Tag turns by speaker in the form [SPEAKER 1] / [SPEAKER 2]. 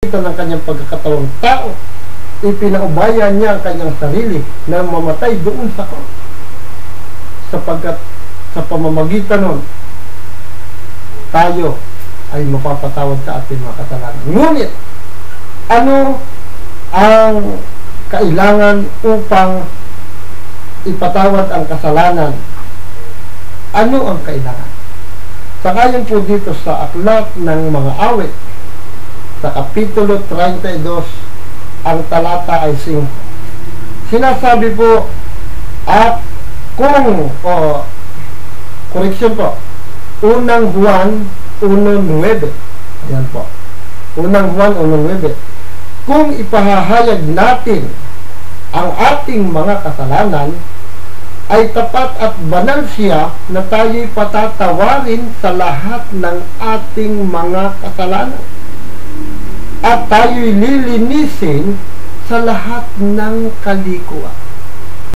[SPEAKER 1] ng kanyang pagkakatawang tao, ipinaubayan niya ang kanyang sarili na mamatay doon sa krus, sapagkat sa pamamagitan nun tayo ay mapapatawad sa ating mga kasalanan. Ngunit ano ang kailangan upang ipatawad ang kasalanan? Ano ang kailangan? Sakayon po dito sa aklat ng mga awit sa Kapitulo 32, ang talata ay 5. Sinasabi po, at kung, correction po, unang Juan 1:9. Ayan po. Unang Juan 1:9. Kung ipahahayag natin ang ating mga kasalanan, ay tapat at banal siya na tayo'y patatawarin sa lahat ng ating mga kasalanan, at tayo'y lilinisin sa lahat ng kalikuan.